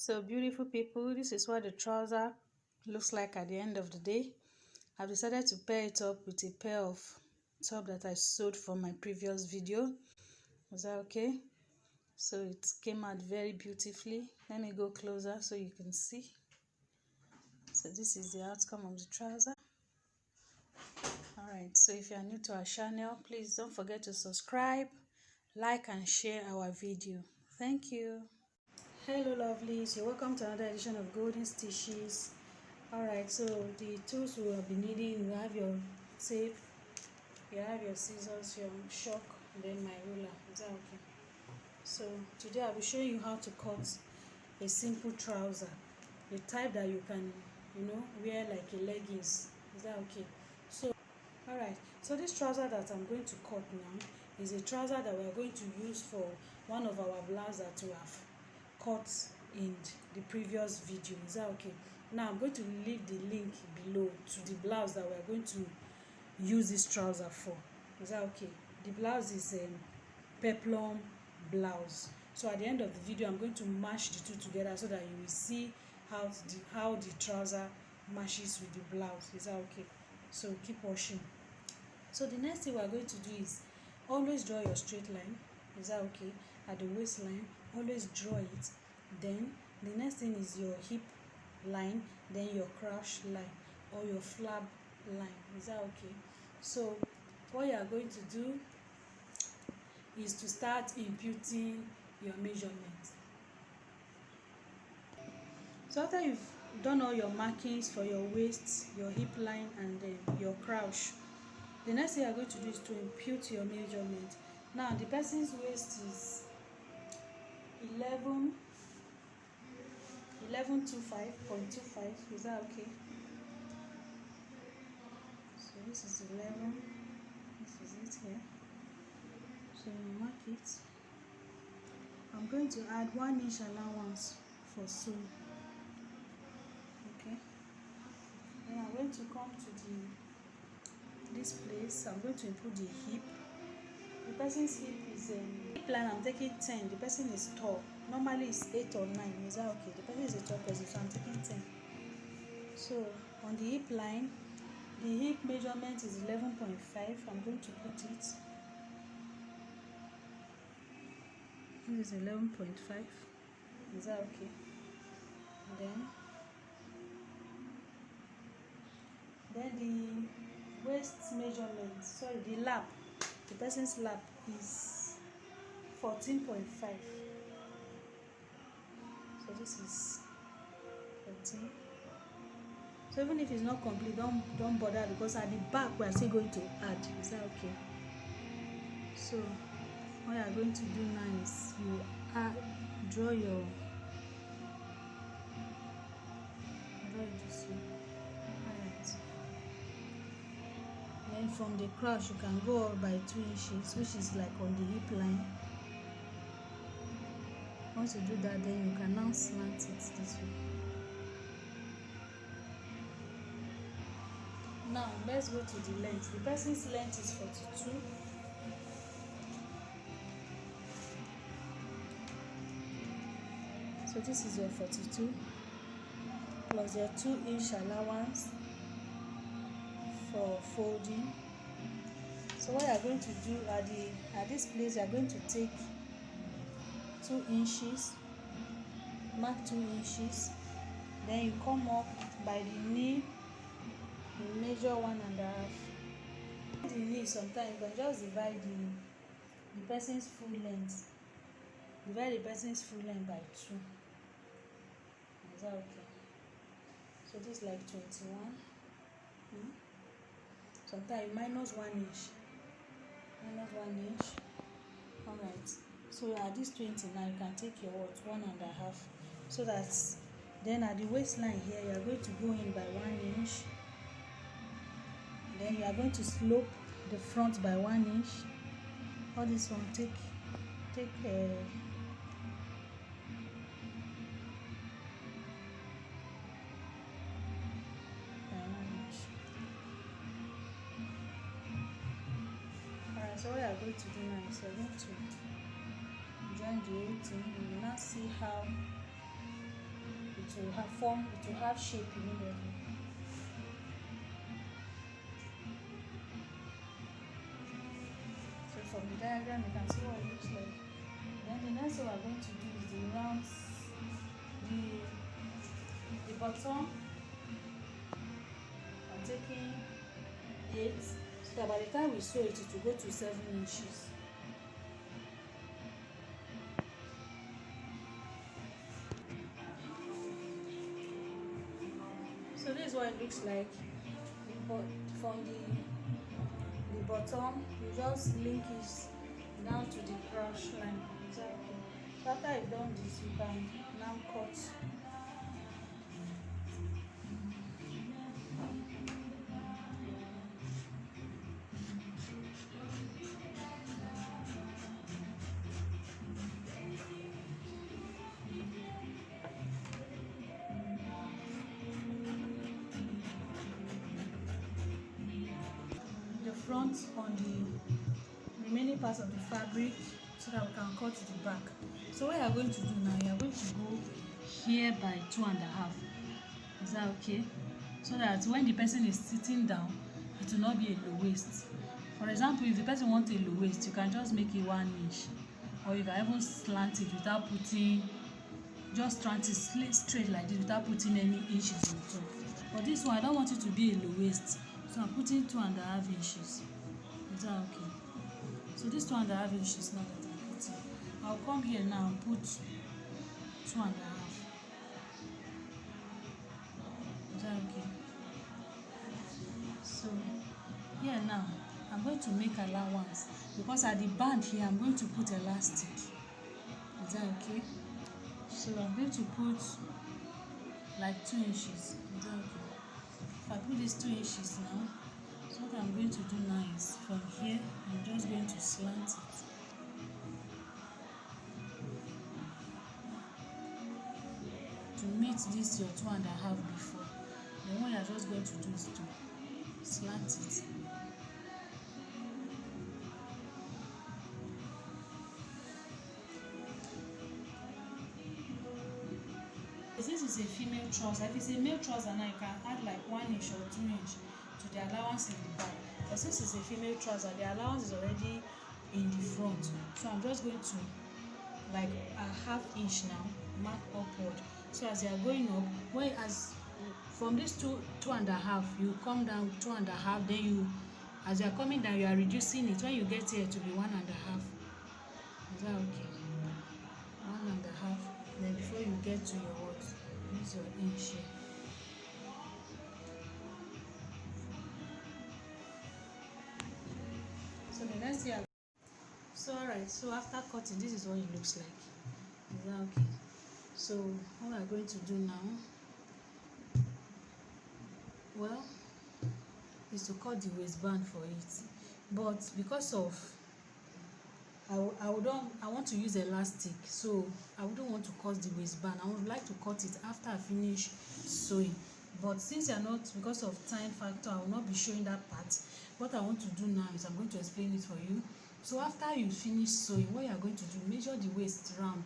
So beautiful people, this is what the trouser looks like at the end of the day. I've decided to pair it up with a pair of top that I sewed from my previous video. Is that okay? So it came out very beautifully. Let me go closer so you can see. So this is the outcome of the trouser. Alright, so if you are new to our channel, please don't forget to subscribe, like and share our video. Thank you. Hello lovelies, you're welcome to another edition of Golden Stitches. Alright, so the tools we will be needing, you have your tape, you have your scissors, your chalk, and then my ruler. Is that okay? So today I'll be showing you how to cut a simple trouser, the type that you can, wear like a leggings. Is that okay? So alright, so this trouser that I'm going to cut now is a trouser that we are going to use for one of our blouses that we have cut in the previous video. Is that okay? Now I'm going to leave the link below to the blouse that we are going to use this trouser for. Is that okay? The blouse is a peplum blouse. So at the end of the video, I'm going to mash the two together so that you will see how the trouser matches with the blouse. Is that okay? So keep watching. So the next thing we are going to do is always draw your straight line. Is that okay? At the waistline, always draw it. Then the next thing is your hip line, then your crush line or your flap line. Is that okay? So what you are going to do is to start imputing your measurement. So after you've done all your markings for your waist, your hip line and your crouch, the next thing you are going to do is to impute your measurement. Now the person's waist is 11.25.25. Is that okay? So this is 11. This is it here. So you mark it. I'm going to add 1 inch allowance for sewing. Okay. Then I'm going to come to this place. I'm going to input the hip. The person's hip is hip line. I'm taking 10. The person is tall. Normally it's 8 or 9. Is that okay? The person is a tall person, so I'm taking 10. So on the hip line, the hip measurement is 11.5. I'm going to put it. This is 11.5. Is that okay? Then the waist measurement, sorry, the lap, the person's lap is 14.5. So this is 14. So even if it's not complete, don't bother, because at the back we are still going to add. Is that okay? So what you are going to do now is you draw it this way. Alright. Then from the crouch you can go up by 2 inches, which is like on the hip line. Once you do that, then you can now slant it this way. Now let's go to the length. The person's length is 42. So this is your 42 plus your 2 inch allowance for folding. So what you are going to do at this place, you are going to take 2 inches, mark 2 inches, then you come up by the knee, you measure 1.5. The knee, sometimes you can just divide the person's full length. Divide the person's full length by 2. Is that okay? So this is like 21. Sometimes you minus 1 inch. Minus 1 inch. Alright. So at this 20 now, you can take your 1.5. So that's then at the waistline here, you are going to go in by 1 inch. Then you are going to slope the front by 1 inch. All this one take so what you are going to do now is you are going to join the whole thing. You will now see how will have form, it will have shape immediately. So from the diagram you can see what it looks like. Then the next thing we are going to do is the round, the bottom. I'm taking 8, so that by the time we sew it, it will go to 7 inches. So this is what it looks like. But from the bottom, you just link it down to the crush line. So after you've done this, you can now cut. The front on the remaining parts of the fabric so that we can cut the back. So what you are going to do now, you are going to go here by 2.5. Is that okay? So that when the person is sitting down, it will not be a low waist. For example, if the person wants a low waist, you can just make it 1 inch, or you can even slant it without putting, just slant it straight like this without putting any inches on top. But this one, I don't want it to be a low waist, so I'm putting 2.5 inches. Is that okay? So this 2.5 inches now that I'm putting, I'll come here now and put 2.5. Is that okay? So here now, I'm going to make allowance because at the band here, I'm going to put elastic. Is that okay? So I'm going to put like 2 inches. Is that okay? If I put these 2 inches now, so what I'm going to do now is from here, I'm just going to slant it. To meet this your 2.5 before. Then what you're just going to do is to slant it. This is a female trouser. If it's a male trouser now, you can add like 1 inch or 2 inch to the allowance in the back. But since it's a female trouser, the allowance is already in the front. So I'm just going to like a 1/2 inch now, mark upward. So as you are going up, when as from this 2.5, you come down 2.5, then you, as you are coming down, you are reducing it. When you get here to be 1.5. Is that okay? 1.5. Then before you get to your what? Use your inch here. So the next thing, so alright, so after cutting, this is what it looks like. Is that okay? So what we are going to do now, well, is to cut the waistband for it. But because of I want to use elastic, so I wouldn't want to cut the waistband. I would like to cut it after I finish sewing. But since you're not, because of time factor, I will not be showing that part. What I want to do now is I'm going to explain it for you. So after you finish sewing, what you are going to do, measure the waist round.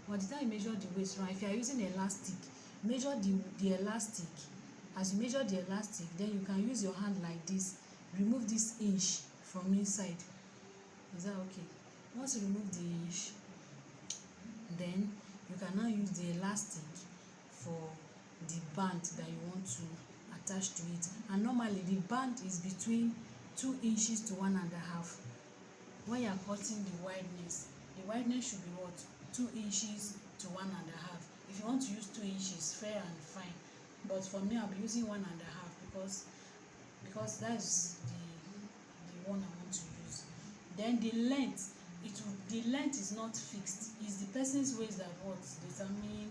By the time you measure the waist round, if you are using elastic, measure the elastic. As you measure the elastic, then you can use your hand like this. Remove this inch from inside. Is that okay? Once you remove the inch, then you can now use the elastic for the band that you want to attach to it. And normally the band is between 2 inches to 1.5. When you are cutting the wideness should be what? 2 inches to 1.5. If you want to use 2 inches, fair and fine. But for me, I'll be using 1.5 because that's the one I want to use. Then the length, the length is not fixed. It's the person's waist that what determine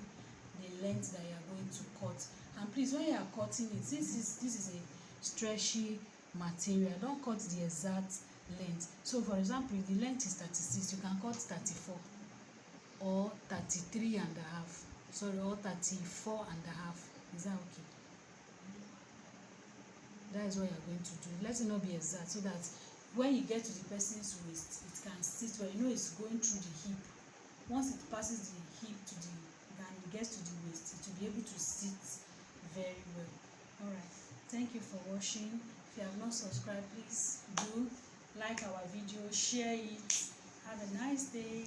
the length that you are going to cut. And please, when you are cutting it, since this is a stretchy material, don't cut the exact length. So for example, if the length is 36, you can cut 34 or 33.5, sorry, or 34.5. Is that okay? That is what you are going to do. Let it not be exact, so that when you get to the person's waist, it can sit well. You know it's going through the hip. Once it passes the hip to the, you can gets to the waist, it will be able to sit very well. All right, thank you for watching. If you have not subscribed, please do like our video, share it. Have a nice day.